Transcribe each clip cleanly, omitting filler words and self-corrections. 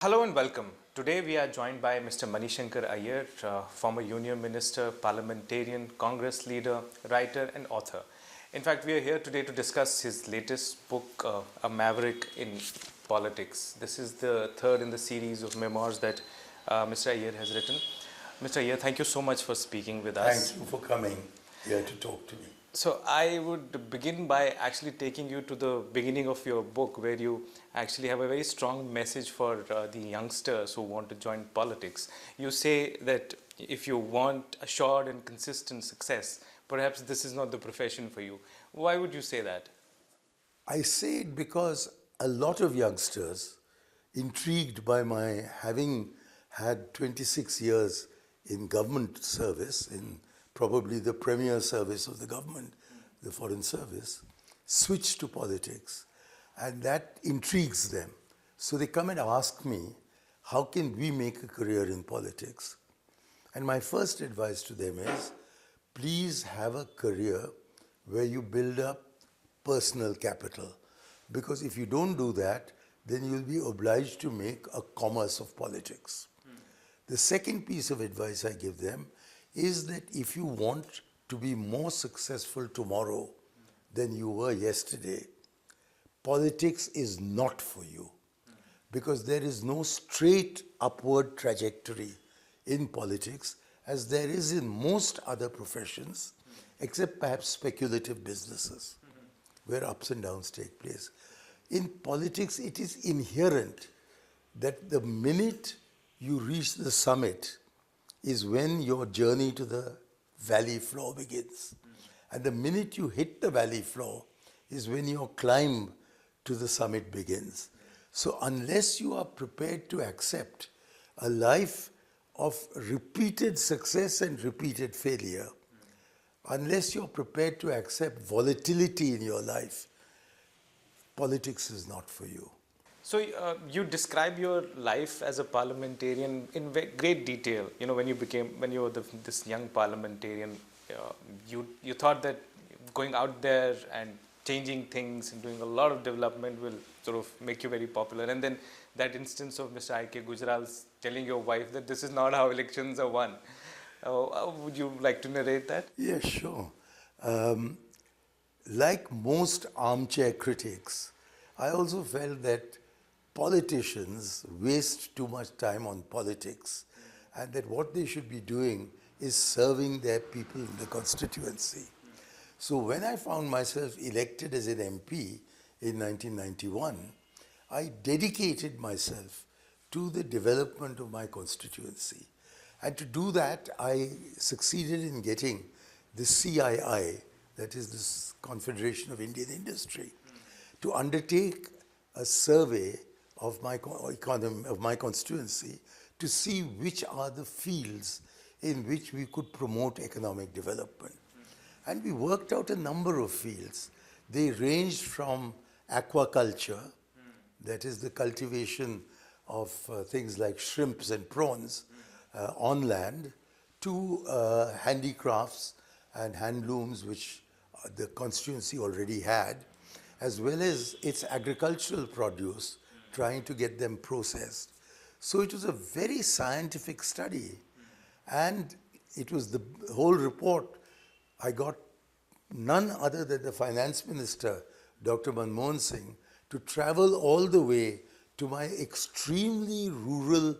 Hello and welcome. Today we are joined by Mr. Mani Shankar Aiyar, former Union Minister, parliamentarian, Congress leader, writer and author. In fact, we are here today to discuss his latest book, A Maverick in Politics. This is the third in the series of memoirs that Mr. Aiyar has written. Mr. Aiyar, thank you so much for speaking with us. Thank you for coming here to talk to me. So I would begin by actually taking you to the beginning of your book, where you actually have a very strong message for the youngsters who want to join politics. You say that if you want assured and consistent success, perhaps this is not the profession for you. Why would you say that? I say it because a lot of youngsters, intrigued by my having had 26 years in government service, in probably the premier service of the government, the Foreign Service, switch to politics, and that intrigues them. So they come and ask me, how can we make a career in politics? And my first advice to them is, please have a career where you build up personal capital. Because if you don't do that, then you'll be obliged to make a commerce of politics. The second piece of advice I give them is that if you want to be more successful tomorrow than you were yesterday, politics is not for you. Because there is no straight upward trajectory in politics as there is in most other professions, except perhaps speculative businesses, where ups and downs take place. In politics, it is inherent that the minute you reach the summit is when your journey to the valley floor begins. And the minute you hit the valley floor is when your climb to the summit begins. So unless you are prepared to accept a life of repeated success and repeated failure, unless you're prepared to accept volatility in your life, politics is not for you. So you describe your life as a parliamentarian in great detail. You know, when you were this young parliamentarian, you thought that going out there and changing things and doing a lot of development will sort of make you very popular. And then that instance of Mr. I.K. Gujral's telling your wife that this is not how elections are won. Would you like to narrate that? Yeah, sure. Like most armchair critics, I also felt that politicians waste too much time on politics and that what they should be doing is serving their people in the constituency. So when I found myself elected as an MP in 1991, I dedicated myself to the development of my constituency. And to do that, I succeeded in getting the CII, that is the Confederation of Indian Industry, to undertake a survey of my economy, of my constituency, to see which are the fields in which we could promote economic development. And we worked out a number of fields. They ranged from aquaculture, that is the cultivation of things like shrimps and prawns on land, to handicrafts and handlooms, which the constituency already had, as well as its agricultural produce, trying to get them processed. So it was a very scientific study. And it was the whole report. I got none other than the finance minister, Dr. Manmohan Singh, to travel all the way to an extremely rural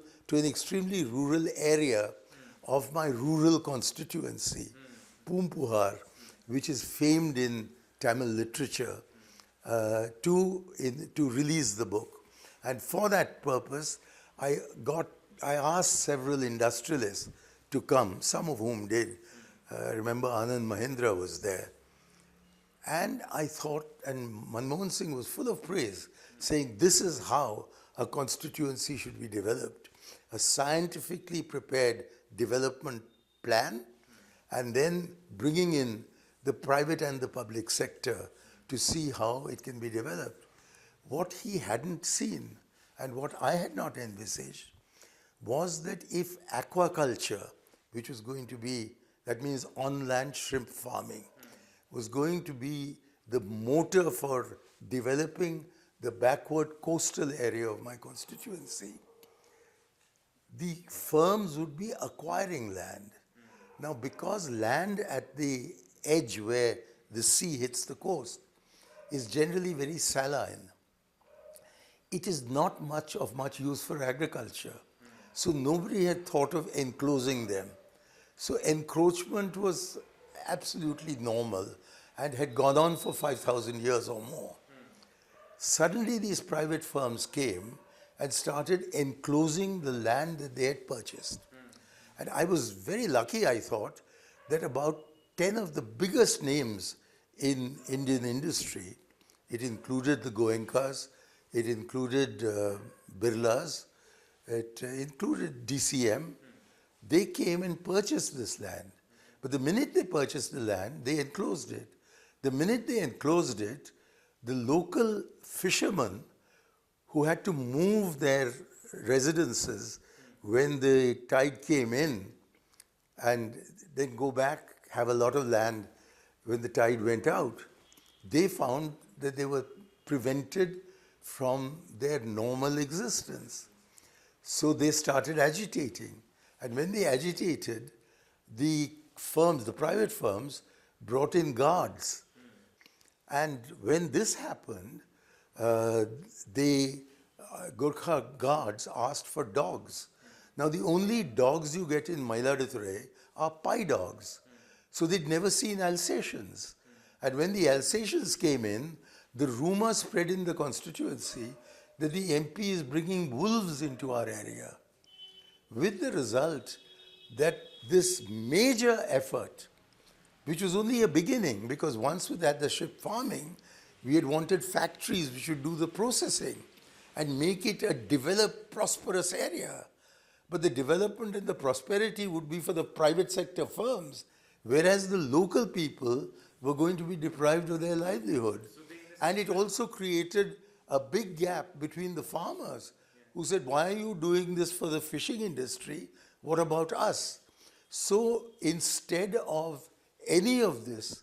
area of my rural constituency, Pumpuhar, which is famed in Tamil literature, to release the book. And for that purpose, I asked several industrialists to come, some of whom did. Remember, Anand Mahindra was there. And I thought, and Manmohan Singh was full of praise, saying this is how a constituency should be developed. A scientifically prepared development plan, and then bringing in the private and the public sector to see how it can be developed. What he hadn't seen and what I had not envisaged was that if aquaculture, which was going to be, that means on-land shrimp farming, was going to be the motor for developing the backward coastal area of my constituency, the firms would be acquiring land. Now, because land at the edge where the sea hits the coast is generally very saline, it is not much use for agriculture. So nobody had thought of enclosing them. So encroachment was absolutely normal and had gone on for 5,000 years or more. Suddenly these private firms came and started enclosing the land that they had purchased. And I was very lucky, I thought, that about 10 of the biggest names in Indian industry, it included the Goenkas, it included Birlas, it included DCM, they came and purchased this land. But the minute they purchased the land, they enclosed it. The minute they enclosed it, the local fishermen who had to move their residences when the tide came in and then go back, have a lot of land when the tide went out, they found that they were prevented from their normal existence. So they started agitating. And when they agitated, the firms, the private firms, brought in guards. And when this happened, the Gurkha guards asked for dogs. Now, the only dogs you get in Mailaduthurai are pie dogs. So they'd never seen Alsatians. And when the Alsatians came in, the rumor spread in the constituency that the MP is bringing wolves into our area. With the result that this major effort, which was only a beginning, because once we had the ship farming, we had wanted factories which would do the processing and make it a developed, prosperous area. But the development and the prosperity would be for the private sector firms, whereas the local people were going to be deprived of their livelihood. And it also created a big gap between the farmers who said, why are you doing this for the fishing industry? What about us? So instead of any of this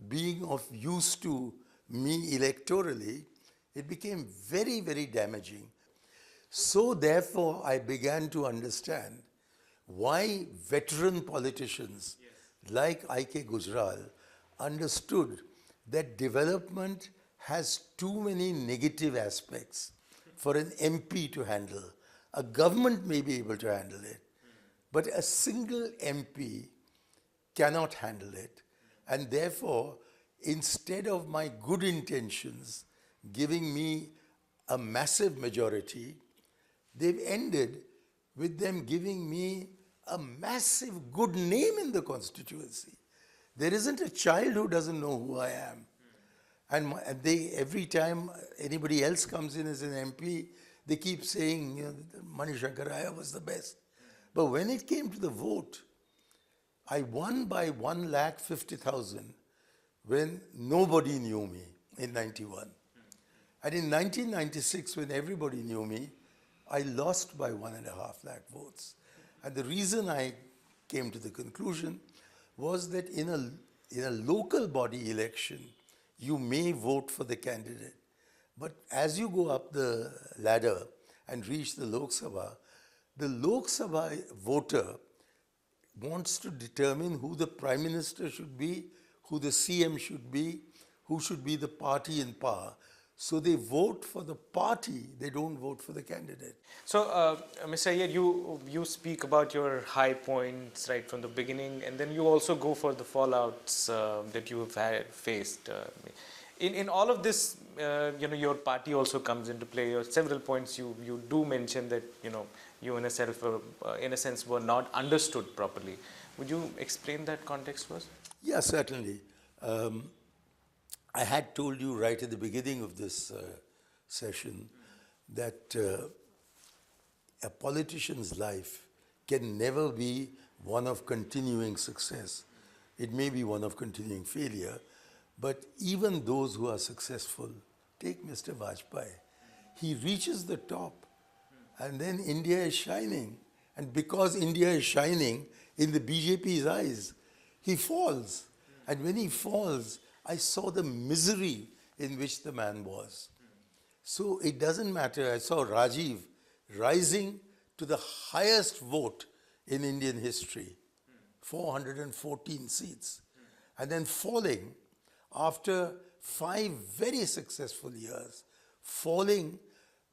being of use to me electorally, it became very, very damaging. So therefore, I began to understand why veteran politicians like I.K. Gujral understood that development has too many negative aspects for an MP to handle. A government may be able to handle it, but a single MP cannot handle it. And therefore, instead of my good intentions giving me a massive majority, they've ended with them giving me a massive good name in the constituency. There isn't a child who doesn't know who I am. And they, every time anybody else comes in as an MP, they keep saying, you know, Mani Shankar Aiyar was the best. But when it came to the vote, I won by 150,000 when nobody knew me in 91. And in 1996, when everybody knew me, I lost by 1.5 lakh votes. And the reason I came to the conclusion was that in a local body election, you may vote for the candidate. But as you go up the ladder and reach the Lok Sabha voter wants to determine who the Prime Minister should be, who the CM should be, who should be the party in power. So they vote for the party, they don't vote for the candidate. So, Mr. Aiyar, you speak about your high points right from the beginning, and then you also go for the fallouts that you have faced. In all of this, your party also comes into play. Your several points you do mention that you in a sense were not understood properly. Would you explain that context first? Yeah, certainly. I had told you right at the beginning of this session that a politician's life can never be one of continuing success. It may be one of continuing failure, but even those who are successful, take Mr. Vajpayee, he reaches the top and then India is shining. And because India is shining in the BJP's eyes, he falls. And when he falls, I saw the misery in which the man was. So it doesn't matter. I saw Rajiv rising to the highest vote in Indian history, 414 seats, and then falling after 5 very successful years, falling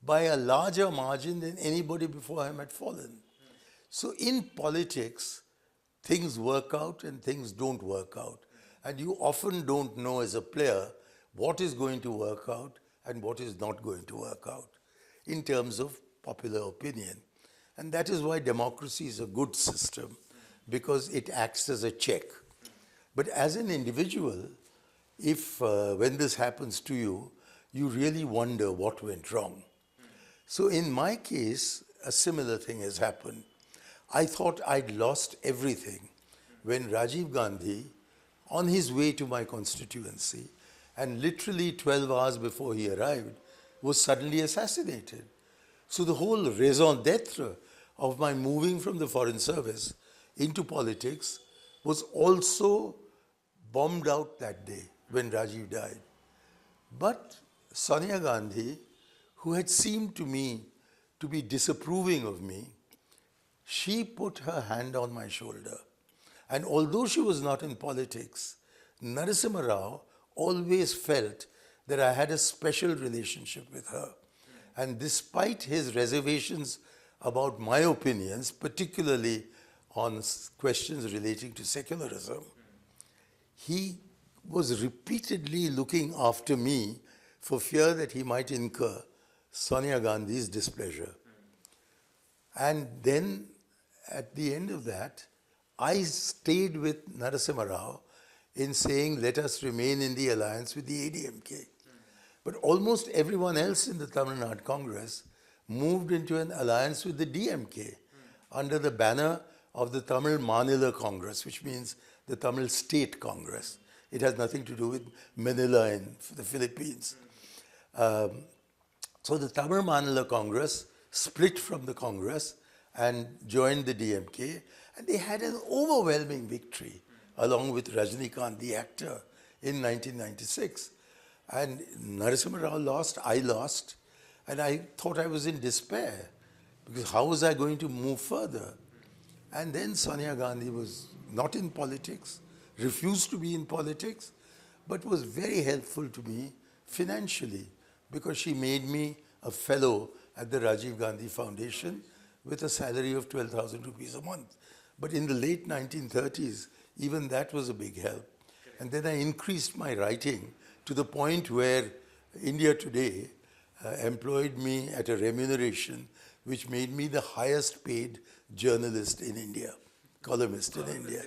by a larger margin than anybody before him had fallen. So in politics, things work out and things don't work out. And you often don't know as a player what is going to work out and what is not going to work out in terms of popular opinion. And that is why democracy is a good system, because it acts as a check. But as an individual, if when this happens to you, you really wonder what went wrong. So in my case, a similar thing has happened. I thought I'd lost everything when Rajiv Gandhi, on his way to my constituency, and literally 12 hours before he arrived, was suddenly assassinated. So the whole raison d'etre of my moving from the Foreign Service into politics was also bombed out that day when Rajiv died. But Sonia Gandhi, who had seemed to me to be disapproving of me, she put her hand on my shoulder. And although she was not in politics, Narasimha Rao always felt that I had a special relationship with her. And despite his reservations about my opinions, particularly on questions relating to secularism, he was repeatedly looking after me for fear that he might incur Sonia Gandhi's displeasure. And then at the end of that, I stayed with Narasimha Rao in saying, let us remain in the alliance with the ADMK. But almost everyone else in the Tamil Nadu Congress moved into an alliance with the DMK under the banner of the Tamil Manila Congress, which means the Tamil State Congress. It has nothing to do with Manila in the Philippines. So the Tamil Manila Congress split from the Congress and joined the DMK, and they had an overwhelming victory along with Rajinikanth, the actor, in 1996. And Narasimha Rao lost, I lost, and I thought I was in despair because how was I going to move further? And then Sonia Gandhi was not in politics, refused to be in politics, but was very helpful to me financially because she made me a fellow at the Rajiv Gandhi Foundation with a salary of 12,000 rupees a month. But in the late 1930s, even that was a big help. And then I increased my writing to the point where India Today employed me at a remuneration which made me the highest paid journalist in India, columnist in India.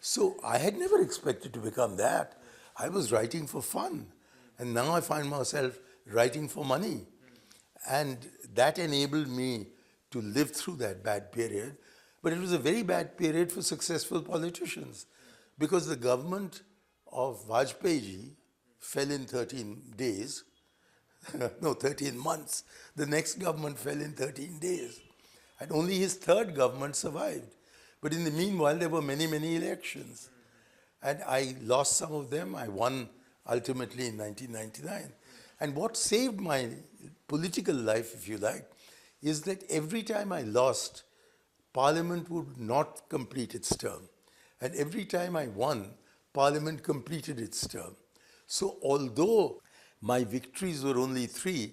So I had never expected to become that. I was writing for fun. And now I find myself writing for money. And that enabled me to live through that bad period. But it was a very bad period for successful politicians because the government of Vajpayee fell in 13 days. No, 13 months. The next government fell in 13 days. And only his third government survived. But in the meanwhile, there were many, many elections. And I lost some of them. I won ultimately in 1999. And what saved my political life, if you like, is that every time I lost, Parliament would not complete its term. And every time I won, Parliament completed its term. So although my victories were only 3,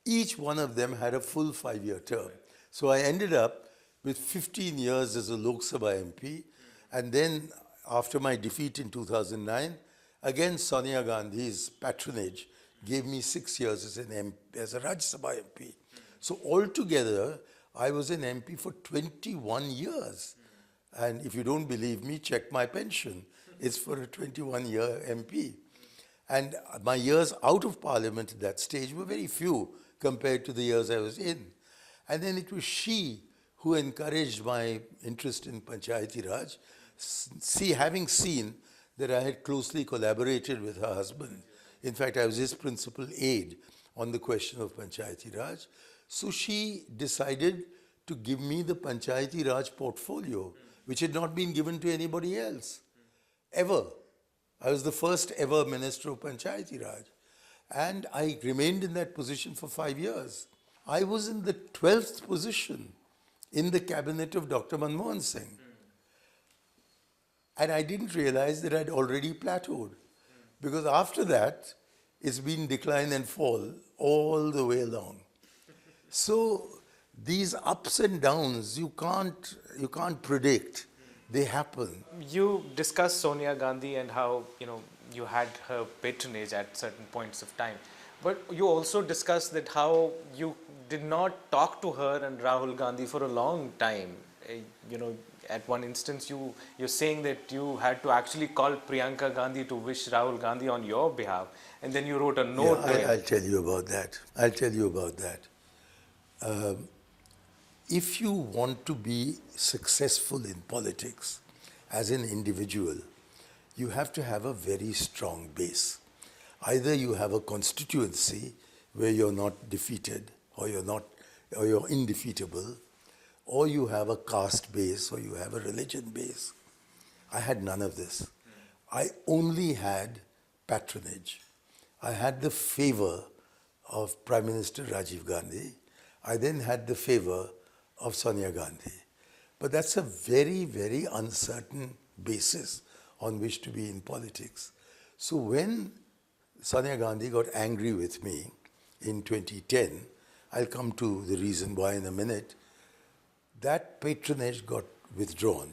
each one of them had a full 5-year term. So I ended up with 15 years as a Lok Sabha MP. And then after my defeat in 2009, again Sonia Gandhi's patronage gave me 6 years as a Rajya Sabha MP. So altogether, I was an MP for 21 years. And if you don't believe me, check my pension. It's for a 21-year MP. And my years out of Parliament at that stage were very few compared to the years I was in. And then it was she who encouraged my interest in Panchayati Raj, having seen that I had closely collaborated with her husband. In fact, I was his principal aide on the question of Panchayati Raj. So she decided to give me the Panchayati Raj portfolio, which had not been given to anybody else, ever. I was the first ever Minister of Panchayati Raj. And I remained in that position for 5 years. I was in the 12th position in the cabinet of Dr. Manmohan Singh. And I didn't realize that I'd already plateaued. Because after that, it's been decline and fall all the way along. So these ups and downs, you can't predict. They happen. You discussed Sonia Gandhi and how, you had her patronage at certain points of time. But you also discussed that how you did not talk to her and Rahul Gandhi for a long time. At one instance, you're saying that you had to actually call Priyanka Gandhi to wish Rahul Gandhi on your behalf, and then you wrote a note to him. I'll tell you about that. If you want to be successful in politics as an individual, you have to have a very strong base. Either you have a constituency where you're not defeated, or you're indefeatable, or you have a caste base, or you have a religion base. I had none of this. I only had patronage. I had the favor of Prime Minister Rajiv Gandhi. I then had the favor of Sonia Gandhi. But that's a very, very uncertain basis on which to be in politics. So when Sonia Gandhi got angry with me in 2010, I'll come to the reason why in a minute, that patronage got withdrawn,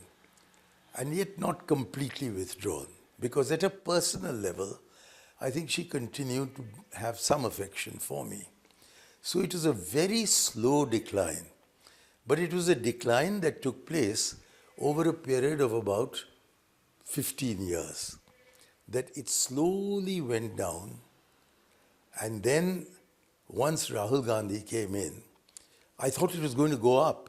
and yet not completely withdrawn, because at a personal level, I think she continued to have some affection for me. So it was a very slow decline, but it was a decline that took place over a period of about 15 years, that it slowly went down, and then once Rahul Gandhi came in, I thought it was going to go up.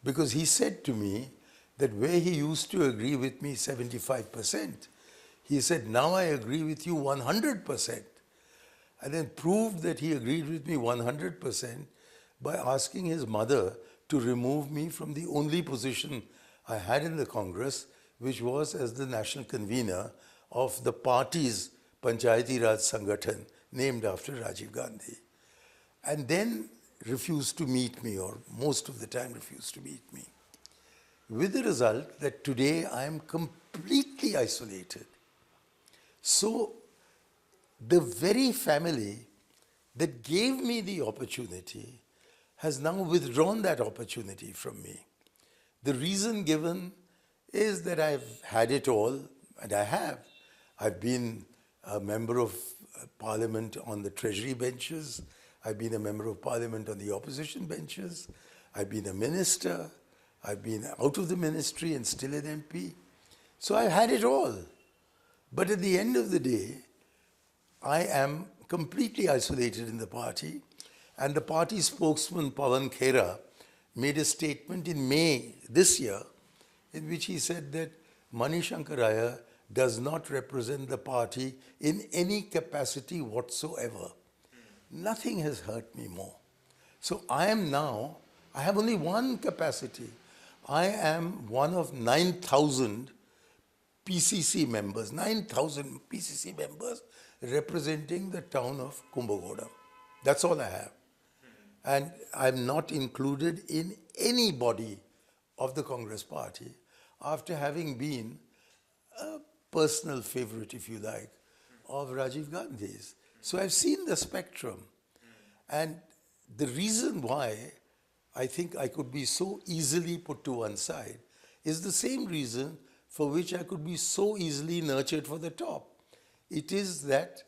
Because he said to me that where he used to agree with me 75%, he said, now I agree with you 100%. And then proved that he agreed with me 100% by asking his mother to remove me from the only position I had in the Congress, which was as the national convener of the party's Panchayati Raj Sangathan, named after Rajiv Gandhi. And then refused to meet me, or most of the time refused to meet me. With the result that today I am completely isolated. So the very family that gave me the opportunity has now withdrawn that opportunity from me. The reason given is that I've had it all, and I have. I've been a member of parliament on the treasury benches. I've been a member of parliament on the opposition benches. I've been a minister. I've been out of the ministry and still an MP. So I've had it all. But at the end of the day, I am completely isolated in the party. And the party spokesman, Pawan Khera, made a statement in May this year in which he said that Mani Shankar Aiyar does not represent the party in any capacity whatsoever. Nothing has hurt me more. So I have only one capacity. I am one of 9,000 PCC members, 9,000 PCC members representing the town of Kumbagodam. That's all I have. And I'm not included in any body of the Congress party after having been a personal favorite, if you like, of Rajiv Gandhi's. So I've seen the spectrum. And the reason why I think I could be so easily put to one side is the same reason for which I could be so easily nurtured for the top. It is that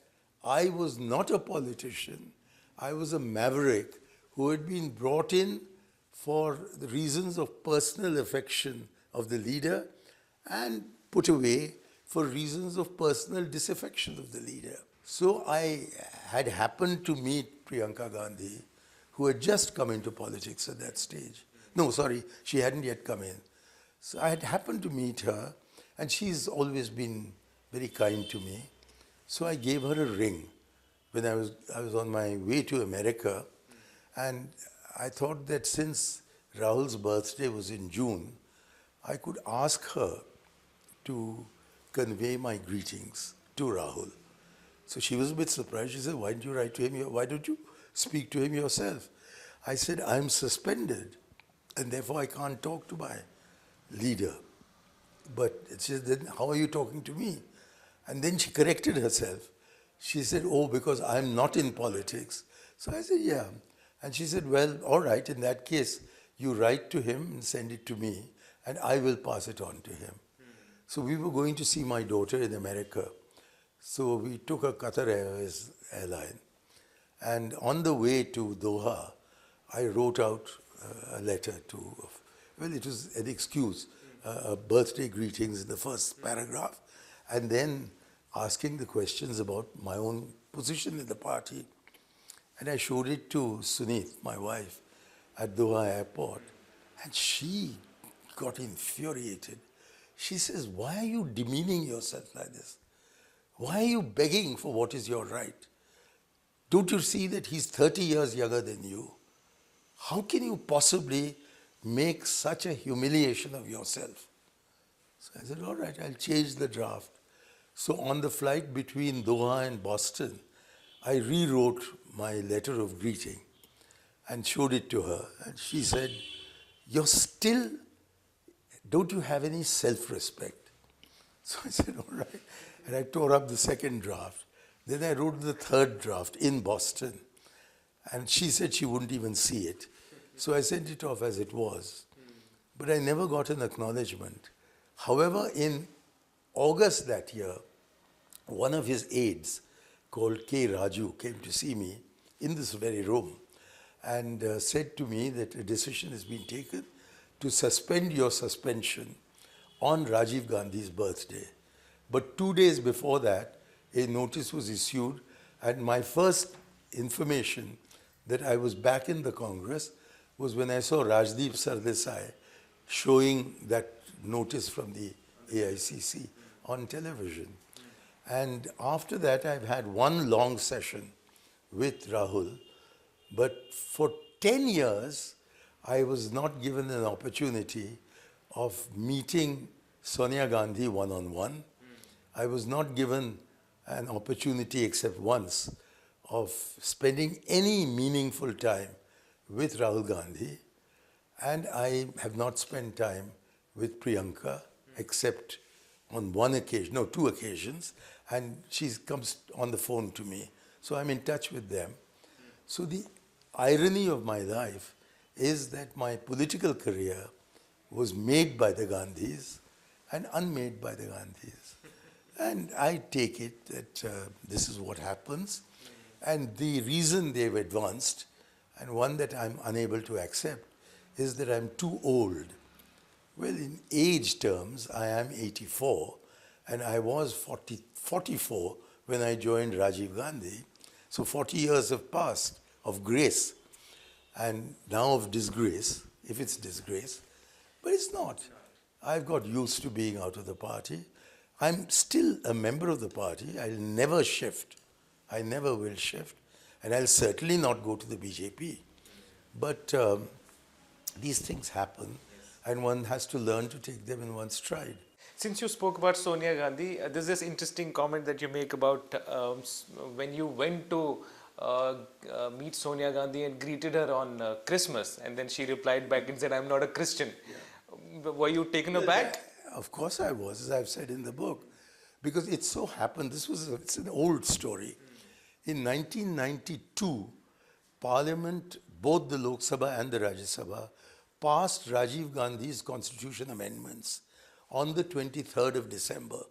I was not a politician. I was a maverick who had been brought in for the reasons of personal affection of the leader and put away for reasons of personal disaffection of the leader. So I had happened to meet Priyanka Gandhi, who had just come into politics at that stage. No, sorry, she hadn't yet come in. So I had happened to meet her, and she's always been very kind to me. So I gave her a ring when I was on my way to America, and I thought that since Rahul's birthday was in June, I could ask her to convey my greetings to Rahul. So she was a bit surprised. She said, why didn't you write to him? Why don't you speak to him yourself? I said, I'm suspended. and therefore I can't talk to my leader. But she said, then how are you talking to me? And then she corrected herself. She said, oh, because I'm not in politics. So I said, yeah. And she said, well, all right, in that case, you write to him and send it to me, and I will pass it on to him. So we were going to see my daughter in America. So we took a Qatar Airways airline. And on the way to Doha, I wrote out a letter to, well, it was an excuse, birthday greetings in the first paragraph, and then asking the questions about my own position in the party. And I showed it to Sunit, my wife, at Doha airport, and she got infuriated. She says, why are you demeaning yourself like this? Why are you begging for what is your right? Don't you see that he's 30 years younger than you? How can you possibly make such a humiliation of yourself? So I said, all right, I'll change the draft. So on the flight between Doha and Boston, I rewrote my letter of greeting and showed it to her. And she said, don't you have any self-respect? So I said, all right. And I tore up the second draft. Then I wrote the third draft in Boston. And she said she wouldn't even see it. So I sent it off as it was. But I never got an acknowledgement. However, in August that year, one of his aides called K. Raju came to see me in this very room and said to me that a decision has been taken to suspend your suspension on Rajiv Gandhi's birthday. But 2 days before that, a notice was issued, and my first information that I was back in the Congress was when I saw Rajdeep Sardesai showing that notice from the AICC on television. And after that, I've had one long session with Rahul, but for 10 years, I was not given an opportunity of meeting Sonia Gandhi one-on-one. I was not given an opportunity except once of spending any meaningful time with Rahul Gandhi, and I have not spent time with Priyanka except on one occasion, no, 2 occasions, and she comes on the phone to me. So I'm in touch with them. So the irony of my life is that my political career was made by the Gandhis and unmade by the Gandhis. And I take it that this is what happens. And the reason they've advanced, and one that I'm unable to accept, is that I'm too old. Well, in age terms, I am 84, and I was 44 when I joined Rajiv Gandhi. So 40 years have passed of grace, and now of disgrace, if it's disgrace. But it's not. I've got used to being out of the party. I'm still a member of the party. I'll never shift. I never will shift. And I'll certainly not go to the BJP. But these things happen, and one has to learn to take them in one's stride. Since you spoke about Sonia Gandhi, there's this interesting comment that you make about when you went to meet Sonia Gandhi and greeted her on Christmas, and then she replied back and said, I'm not a Christian. Yeah. Were you taken aback? Of course I was, as I've said in the book. Because it so happened, it's an old story. In 1992, Parliament, both the Lok Sabha and the Rajya Sabha, passed Rajiv Gandhi's constitution amendments on the 23rd of December.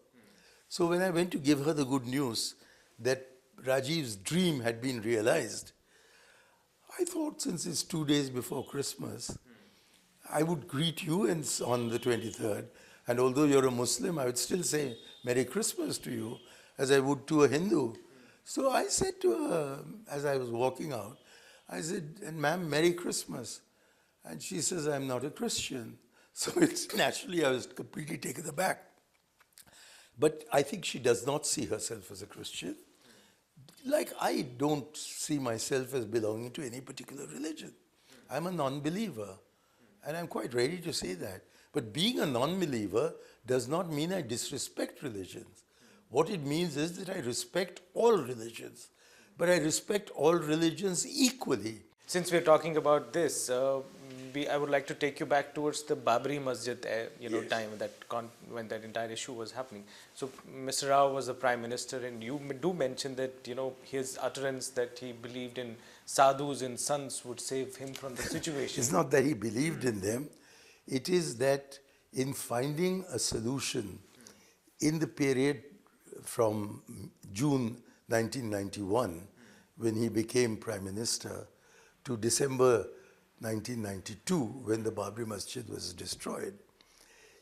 So when I went to give her the good news that Rajiv's dream had been realized, I thought since it's 2 days before Christmas, I would greet you on the 23rd, and although you're a Muslim, I would still say Merry Christmas to you, as I would to a Hindu. So I said to her, as I was walking out, I said, and ma'am, Merry Christmas. And she says, I'm not a Christian. So it's naturally, I was completely taken aback. But I think she does not see herself as a Christian. Like I don't see myself as belonging to any particular religion. I'm a non-believer. And I'm quite ready to say that. But being a non-believer does not mean I disrespect religions. What it means is that I respect all religions. But I respect all religions equally. Since we're talking about this, I would like to take you back towards the Babri Masjid, time when that entire issue was happening. So Mr. Rao was the Prime Minister, and you do mention that his utterance that he believed in sadhus and sants would save him from the situation. It's not that he believed in them. It is that in finding a solution in the period from June 1991, when he became Prime Minister, to December 1992, when the Babri Masjid was destroyed,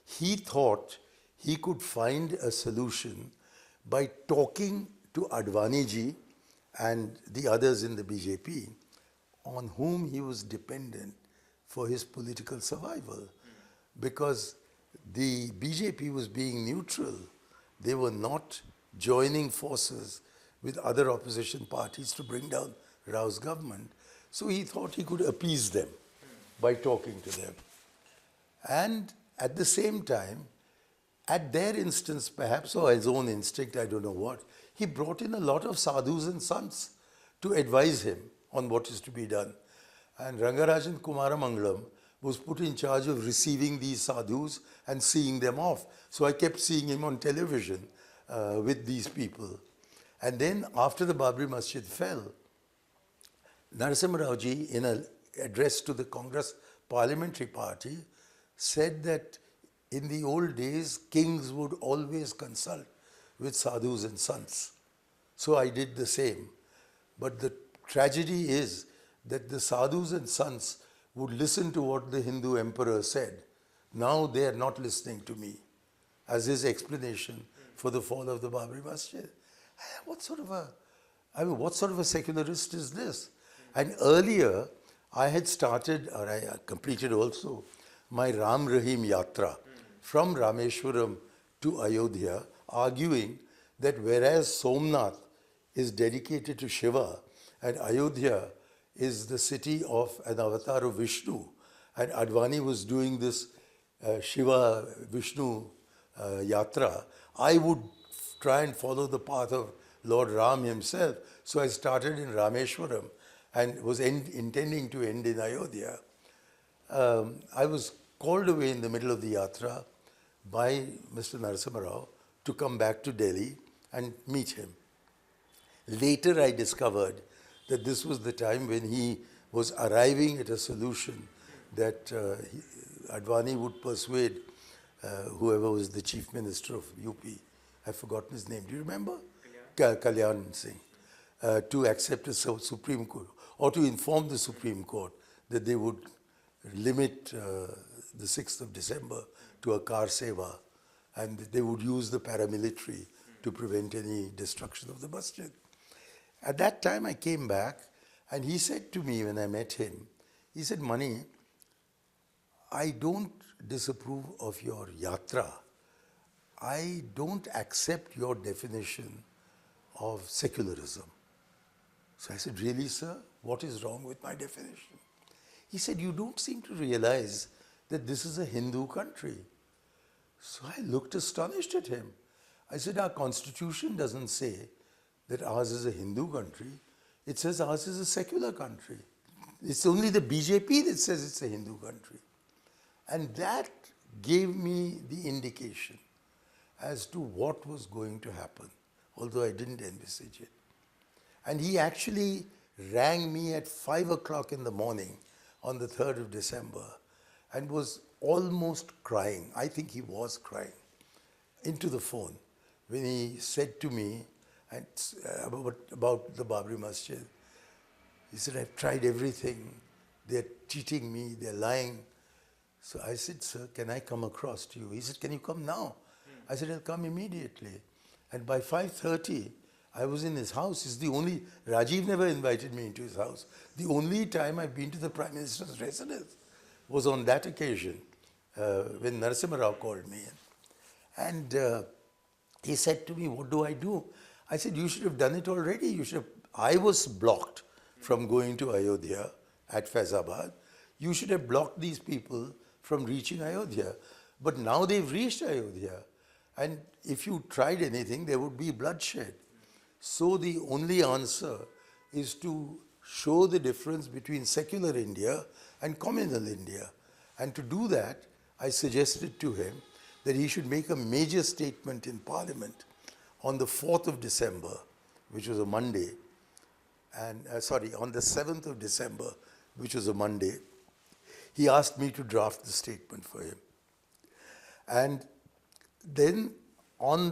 he thought he could find a solution by talking to Advani ji and the others in the BJP, on whom he was dependent for his political survival. Because the BJP was being neutral. They were not joining forces with other opposition parties to bring down Rao's government. So he thought he could appease them by talking to them. And at the same time, at their instance perhaps, or his own instinct, I don't know what, he brought in a lot of sadhus and sants to advise him on what is to be done. And Rangarajan Kumaramangalam was put in charge of receiving these sadhus and seeing them off. So I kept seeing him on television with these people. And then after the Babri Masjid fell, Narasimha Rao ji, in an address to the Congress Parliamentary Party, said that in the old days, kings would always consult with sadhus and sants. So I did the same. But the tragedy is that the sadhus and sants would listen to what the Hindu emperor said. Now they are not listening to me, as his explanation for the fall of the Babri Masjid. What sort of a secularist is this? And earlier, I had started, or I completed also, my Ram Rahim Yatra from Rameshwaram to Ayodhya, arguing that whereas Somnath is dedicated to Shiva and Ayodhya is the city of an avatar of Vishnu, and Advani was doing this Shiva Vishnu Yatra, I would try and follow the path of Lord Ram himself. So I started in Rameshwaram and was intending to end in Ayodhya. I was called away in the middle of the yatra by Mr. Narasimha Rao to come back to Delhi and meet him. Later I discovered that this was the time when he was arriving at a solution that Advani would persuade whoever was the chief minister of UP, I've forgotten his name, do you remember? Kalyan Singh, to accept a Supreme Court, or to inform the Supreme Court that they would limit the 6th of December to a car seva, and they would use the paramilitary to prevent any destruction of the masjid. At that time I came back, and he said to me when I met him, he said, Mani, I don't disapprove of your yatra. I don't accept your definition of secularism. So I said, really, sir? What is wrong with my definition? He said, you don't seem to realize that this is a Hindu country. So I looked astonished at him. I said, our constitution doesn't say that ours is a Hindu country. It says ours is a secular country. It's only the BJP that says it's a Hindu country. And that gave me the indication as to what was going to happen, although I didn't envisage it. And he actually rang me at 5 o'clock in the morning on the 3rd of December and was almost crying. I think he was crying into the phone when he said to me about the Babri Masjid. He said, I've tried everything. They're cheating me. They're lying. So I said, sir, can I come across to you? He said, can you come now? I said, I'll come immediately. And by 5:30, I was in his house. It's the only, Rajiv never invited me into his house. The only time I've been to the Prime Minister's residence was on that occasion when Narasimha Rao called me in. And he said to me, what do I do? I said, you should have done it already. You should have. I was blocked from going to Ayodhya at Faizabad. You should have blocked these people from reaching Ayodhya. But now they've reached Ayodhya. And if you tried anything, there would be bloodshed. So the only answer is to show the difference between secular India and communal India. And to do that, I suggested to him that he should make a major statement in Parliament on the 4th of December, which was a Monday, and on the 7th of December, which was a Monday. He asked me to draft the statement for him. And then no,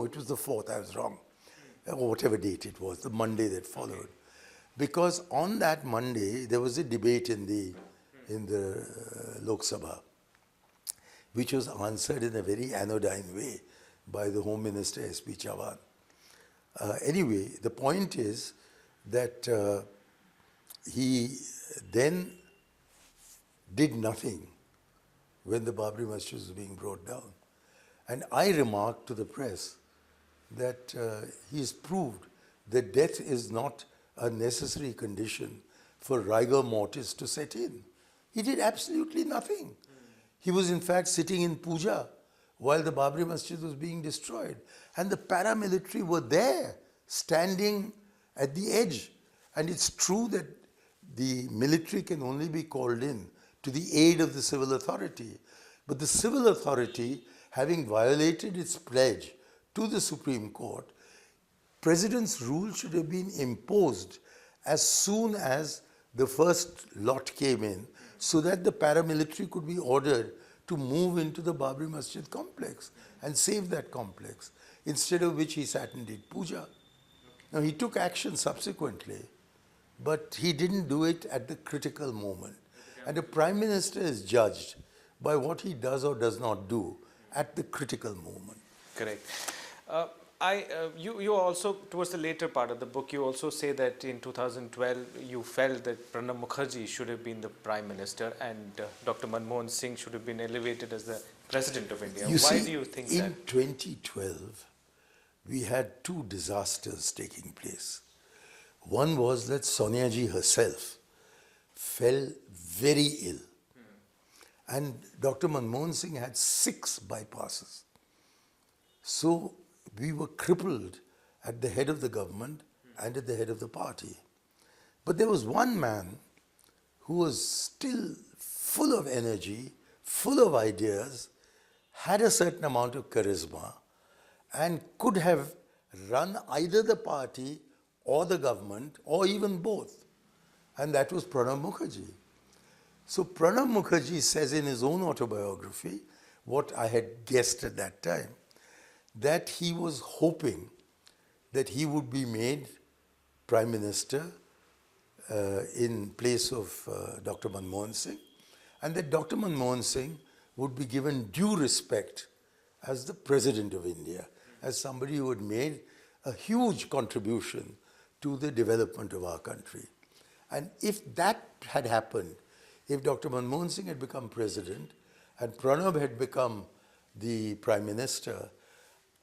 it was the 4th, I was wrong, or whatever date it was, the Monday that followed. Because on that Monday, there was a debate in the Lok Sabha, which was answered in a very anodyne way by the Home Minister S.P. Chauhan. Anyway, the point is that he then did nothing when the Babri Masjid was being brought down. And I remarked to the press that he's proved that death is not a necessary condition for rigor mortis to set in. He did absolutely nothing. He was in fact sitting in puja while the Babri Masjid was being destroyed. And the paramilitary were there, standing at the edge. And it's true that the military can only be called in to the aid of the civil authority. But the civil authority, having violated its pledge to the Supreme Court, President's rule should have been imposed as soon as the first lot came in, so that the paramilitary could be ordered to move into the Babri Masjid complex and save that complex, instead of which he sat and did puja. Now, he took action subsequently, but he didn't do it at the critical moment. And a Prime Minister is judged by what he does or does not do at the critical moment. Correct. You also, towards the later part of the book, you also say that in 2012 you felt that Pranab Mukherjee should have been the Prime Minister and Dr. Manmohan Singh should have been elevated as the President of India. Why do you think that? In 2012, we had two disasters taking place. One was that Sonia Ji herself fell very ill. And Dr. Manmohan Singh had 6 bypasses. So we were crippled at the head of the government and at the head of the party. But there was one man who was still full of energy, full of ideas, had a certain amount of charisma, and could have run either the party or the government or even both. And that was Pranab Mukherjee. So Pranab Mukherjee says in his own autobiography, what I had guessed at that time, that he was hoping that he would be made Prime Minister in place of Dr. Manmohan Singh, and that Dr. Manmohan Singh would be given due respect as the President of India, as somebody who had made a huge contribution to the development of our country. And if that had happened, if Dr. Manmohan Singh had become President and Pranab had become the Prime Minister,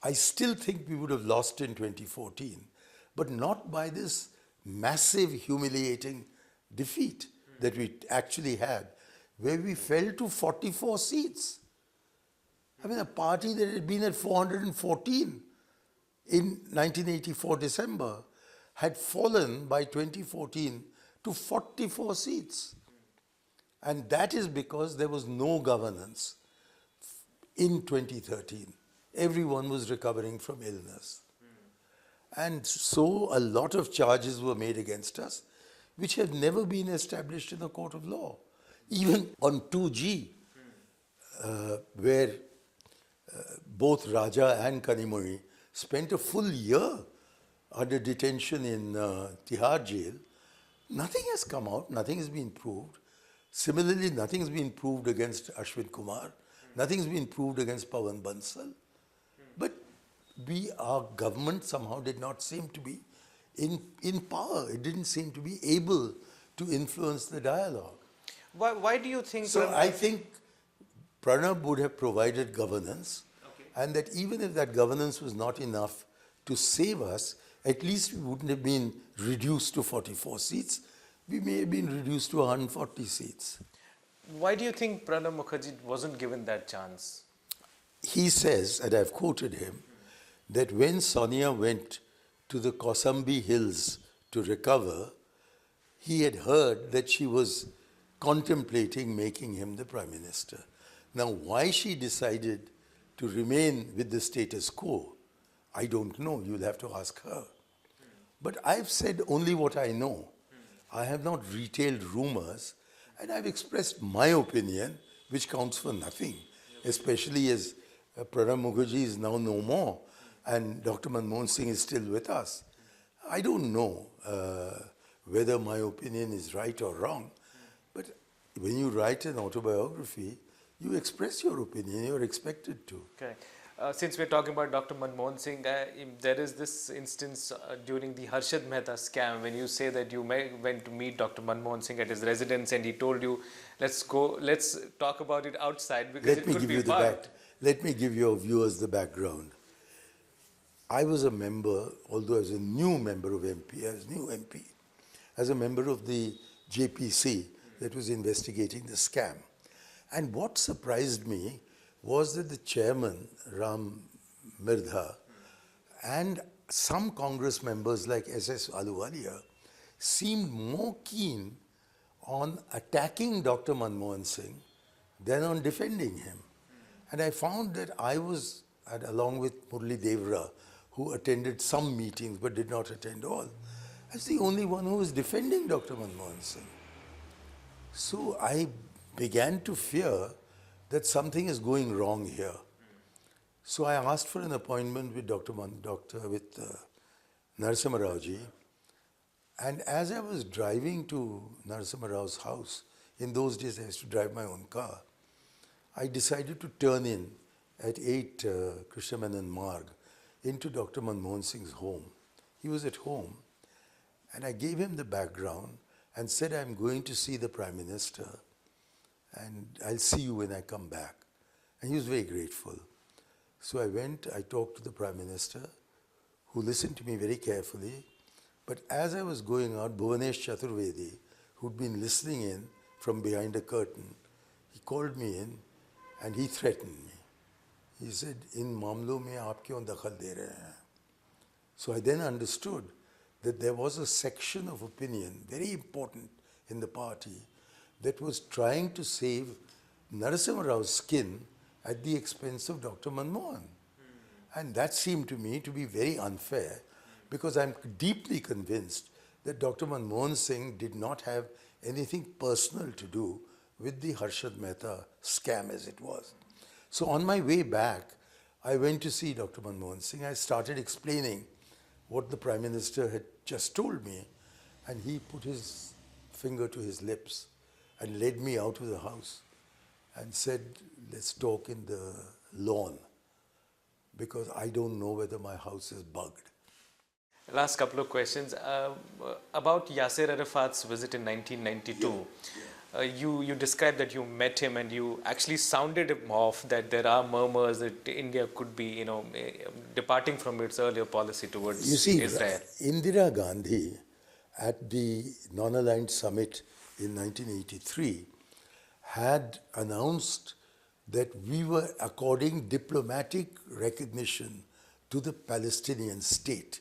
I still think we would have lost in 2014, but not by this massive, humiliating defeat that we actually had, where we fell to 44 seats. I mean, a party that had been at 414 in 1984 December had fallen by 2014 to 44 seats. And that is because there was no governance in 2013. Everyone was recovering from illness. And so a lot of charges were made against us, which have never been established in a court of law. Even on 2G, where both Raja and Kanimuri spent a full year under detention in Tihar jail, nothing has come out, nothing has been proved. Similarly, nothing has been proved against Ashwin Kumar, nothing has been proved against Pawan Bansal. But our government somehow did not seem to be in power. It didn't seem to be able to influence the dialogue. Why do you think... So I think Pranab would have provided governance, and that even if that governance was not enough to save us, at least we wouldn't have been reduced to 44 seats. We may have been reduced to 140 seats. Why do you think Pranab Mukherjee wasn't given that chance? He says, and I've quoted him, that when Sonia went to the Kausambi Hills to recover, he had heard that she was contemplating making him the Prime Minister. Now, why she decided to remain with the status quo, I don't know. You'll have to ask her. But I've said only what I know. I have not retailed rumors, and I've expressed my opinion, which counts for nothing, especially as Pranab Mukherjee is now no more, and Dr. Manmohan Singh is still with us. I don't know whether my opinion is right or wrong, but when you write an autobiography, you express your opinion, you're expected to. Okay. Since we're talking about Dr. Manmohan Singh, there is this instance during the Harshad Mehta scam when you say that you went to meet Dr. Manmohan Singh at his residence and he told you, let's talk about it outside because it could be part. Let me give your viewers the background. I was a member, although I was a new member of MP, I was new MP, as a member of the JPC that was investigating the scam. And what surprised me was that the chairman, Ram Mirdha, and some Congress members like S.S. Ahluwalia seemed more keen on attacking Dr. Manmohan Singh than on defending him. And I found that I was, along with Murli Devra, who attended some meetings but did not attend all, as the only one who was defending Dr. Manmohan Singh. So I began to fear that something is going wrong here. So I asked for an appointment with Narasimha Rao ji. And as I was driving to Narasimha Rao's house, in those days I used to drive my own car, I decided to turn in at 8 Krishnamenon Marg into Dr. Manmohan Singh's home. He was at home, and I gave him the background and said, I'm going to see the Prime Minister and I'll see you when I come back. And he was very grateful. So I went, I talked to the Prime Minister, who listened to me very carefully. But as I was going out, Bhuvanesh Chaturvedi, who'd been listening in from behind a curtain, he called me in and he threatened me. He said, in mamlo mein aap kyon dakhal de rahe hain? So I then understood that there was a section of opinion, very important in the party, that was trying to save Narasimha Rao's skin at the expense of Dr. Manmohan. And that seemed to me to be very unfair, because I'm deeply convinced that Dr. Manmohan Singh did not have anything personal to do with the Harshad Mehta scam, as it was. So on my way back, I went to see Dr. Manmohan Singh. I started explaining what the Prime Minister had just told me, and he put his finger to his lips and led me out of the house and said, let's talk in the lawn, because I don't know whether my house is bugged. Last couple of questions. About Yasser Arafat's visit in 1992. You described that you met him and you actually sounded him off that there are murmurs that India could be, departing from its earlier policy towards Israel. Indira Gandhi at the Non-Aligned Summit in 1983 had announced that we were according diplomatic recognition to the Palestinian state.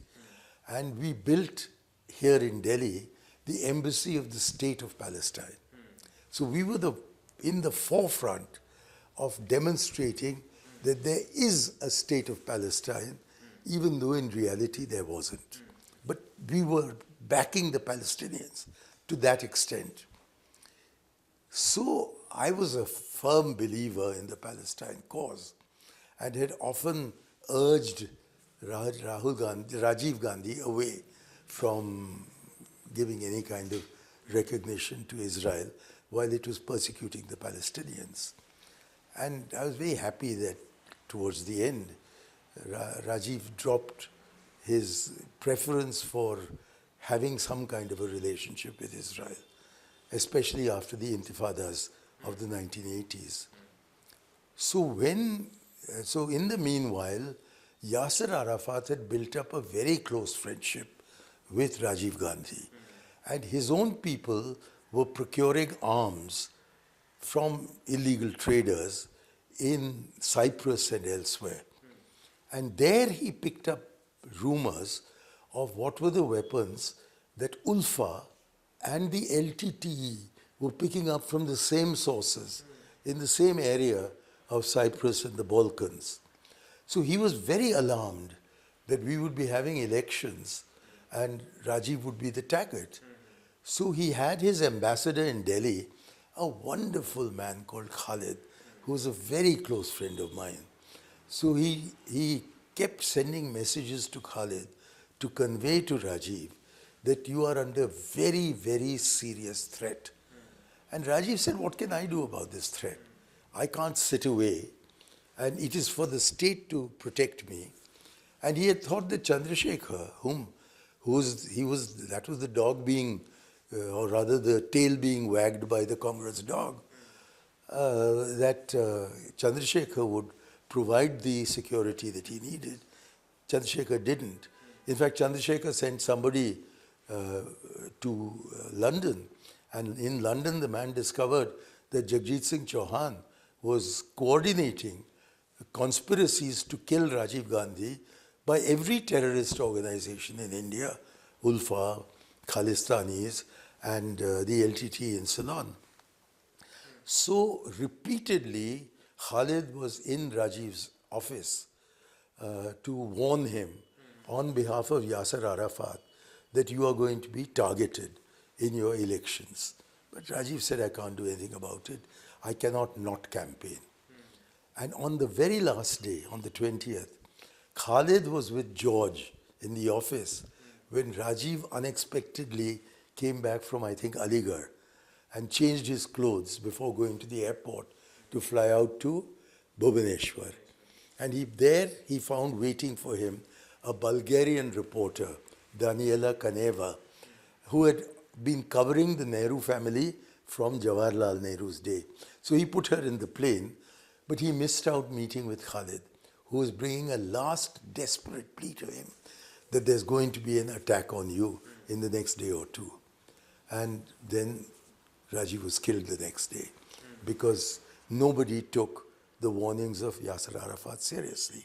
And we built here in Delhi the embassy of the state of Palestine. So we were in the forefront of demonstrating that there is a state of Palestine, even though in reality there wasn't. But we were backing the Palestinians to that extent. So I was a firm believer in the Palestine cause and had often urged Rajiv Gandhi away from giving any kind of recognition to Israel while it was persecuting the Palestinians. And I was very happy that towards the end, Rajiv dropped his preference for having some kind of a relationship with Israel, especially after the intifadas of the 1980s. So in the meanwhile, Yasser Arafat had built up a very close friendship with Rajiv Gandhi. And his own people were procuring arms from illegal traders in Cyprus and elsewhere. And there he picked up rumors of what were the weapons that ULFA and the LTTE were picking up from the same sources in the same area of Cyprus and the Balkans. So he was very alarmed that we would be having elections and Rajiv would be the target. So he had his ambassador in Delhi, a wonderful man called Khalid, who was a very close friend of mine. So he kept sending messages to Khalid to convey to Rajiv that you are under very, very serious threat. And Rajiv said, what can I do about this threat? I can't sit away, and it is for the state to protect me. And he had thought that Chandrasekhar, that was the dog being, or rather the tail being wagged by the Congress dog, that Chandrasekhar would provide the security that he needed. Chandrasekhar didn't. In fact, Chandrasekhar sent somebody to London, and in London the man discovered that Jagjit Singh Chauhan was coordinating conspiracies to kill Rajiv Gandhi by every terrorist organization in India, ULFA, Khalistanis, and the LTT and so on. So repeatedly, Khalid was in Rajiv's office to warn him on behalf of Yasser Arafat that you are going to be targeted in your elections. But Rajiv said, I can't do anything about it. I cannot not campaign. And on the very last day, on the 20th, Khalid was with George in the office when Rajiv unexpectedly came back from, I think, Aligarh and changed his clothes before going to the airport to fly out to Bhubaneswar. And he found waiting for him a Bulgarian reporter, Daniela Kaneva, who had been covering the Nehru family from Jawaharlal Nehru's day. So he put her in the plane, but he missed out meeting with Khalid, who was bringing a last desperate plea to him that there's going to be an attack on you in the next day or two. And then Rajiv was killed the next day because nobody took the warnings of Yasser Arafat seriously.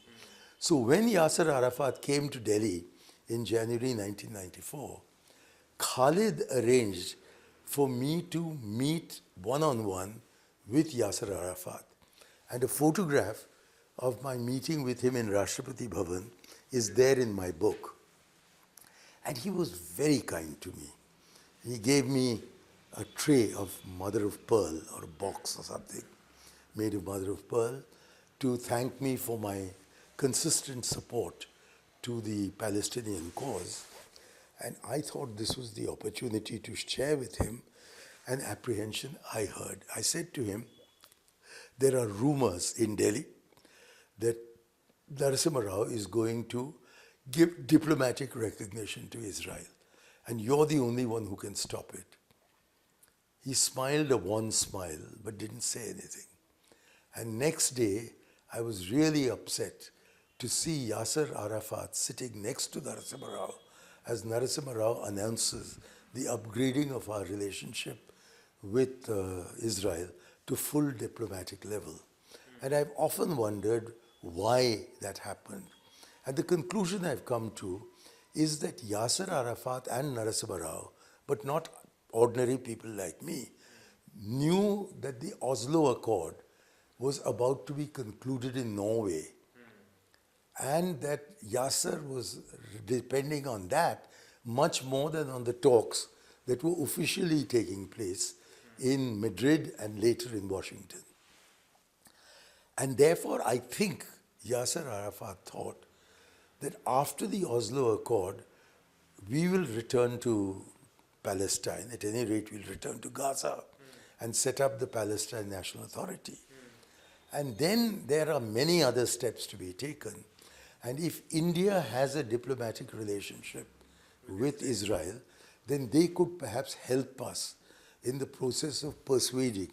So when Yasser Arafat came to Delhi in January 1994, Khalid arranged for me to meet one-on-one with Yasser Arafat. And a photograph of my meeting with him in Rashtrapati Bhavan is there in my book. And he was very kind to me. He gave me a tray of mother of pearl, or a box or something made of mother of pearl, to thank me for my consistent support to the Palestinian cause. And I thought this was the opportunity to share with him an apprehension I heard. I said to him, there are rumors in Delhi that Narasimha Rao is going to give diplomatic recognition to Israel, and you're the only one who can stop it. He smiled a wan smile, but didn't say anything. And next day, I was really upset to see Yasser Arafat sitting next to Narasimha Rao as Narasimha Rao announces the upgrading of our relationship with Israel to full diplomatic level. And I've often wondered why that happened. And the conclusion I've come to is that Yasser Arafat and Narasimha Rao, but not ordinary people like me, knew that the Oslo Accord was about to be concluded in Norway, and that Yasser was depending on that much more than on the talks that were officially taking place in Madrid and later in Washington. And therefore, I think Yasser Arafat thought that after the Oslo Accord, we will return to Palestine. At any rate, we'll return to Gaza and set up the Palestine National Authority. And then there are many other steps to be taken. And if India has a diplomatic relationship with Israel, then they could perhaps help us in the process of persuading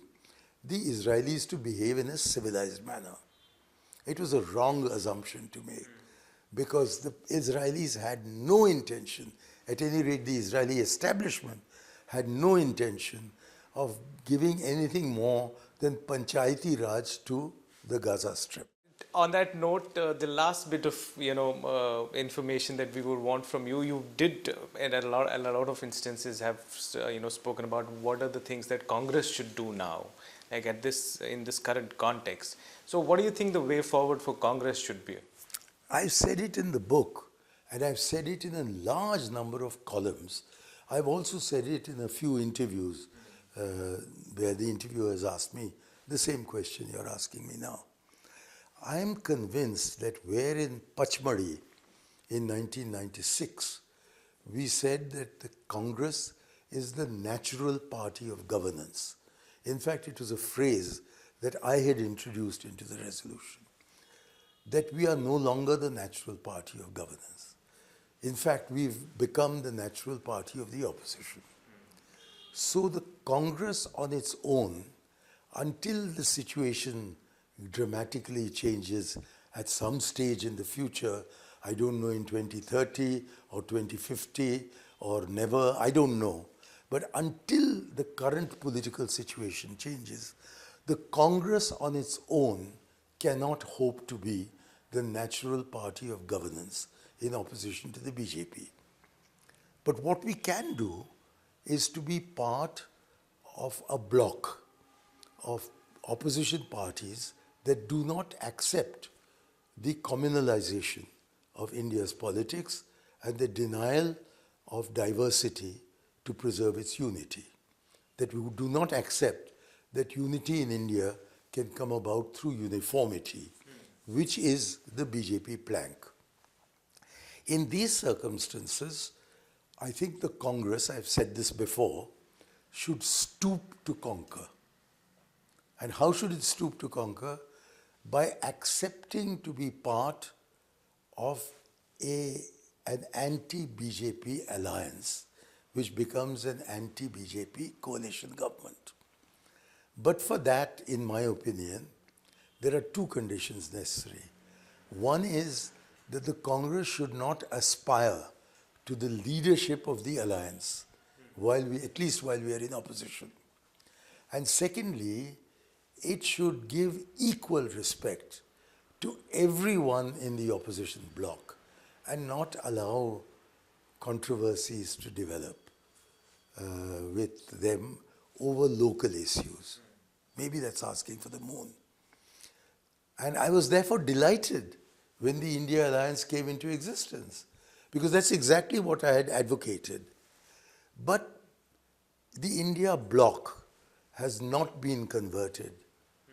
the Israelis to behave in a civilized manner. It was a wrong assumption to make, because the Israelis had no intention, at any rate the Israeli establishment had no intention of giving anything more than Panchayati Raj to the Gaza Strip. on that note, the last bit of information that we would want from you, you did in a lot of instances have spoken about what are the things that Congress should do now, like in this current context. So, what do you think the way forward for Congress should be? I've said it in the book, and I've said it in a large number of columns. I've also said it in a few interviews where the interviewers asked me the same question you're asking me now. I am convinced that where in Pachmadi in 1996, we said that the Congress is the natural party of governance. In fact, it was a phrase that I had introduced into the resolution, that we are no longer the natural party of governance. In fact, we've become the natural party of the opposition. So the Congress on its own, until the situation dramatically changes at some stage in the future, I don't know, in 2030 or 2050 or never, I don't know. But until the current political situation changes, the Congress on its own cannot hope to be the natural party of governance in opposition to the BJP. But what we can do is to be part of a bloc of opposition parties that do not accept the communalization of India's politics and the denial of diversity to preserve its unity. That we do not accept that unity in India can come about through uniformity, which is the BJP plank. In these circumstances, I think the Congress, I've said this before, should stoop to conquer. And how should it stoop to conquer? By accepting to be part of an anti-BJP alliance, which becomes an anti-BJP coalition government. But for that, in my opinion, there are two conditions necessary. One is that the Congress should not aspire to the leadership of the alliance, at least while we are in opposition. And secondly, it should give equal respect to everyone in the opposition bloc and not allow controversies to develop with them over local issues. Maybe that's asking for the moon. And I was therefore delighted when the India Alliance came into existence, because that's exactly what I had advocated. But the India bloc has not been converted.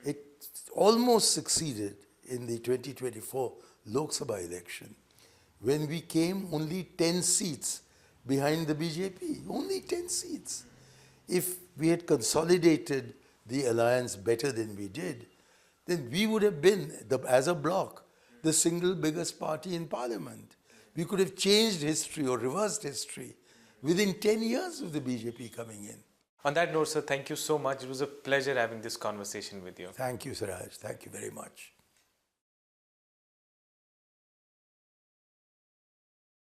It almost succeeded in the 2024 Lok Sabha election, when we came only 10 seats behind the BJP, only 10 seats. If we had consolidated the alliance better than we did, then we would have been, as a bloc, the single biggest party in parliament. We could have changed history or reversed history within 10 years of the BJP coming in. On that note, sir, thank you so much. It was a pleasure having this conversation with you. Thank you, Siraj. Thank you very much.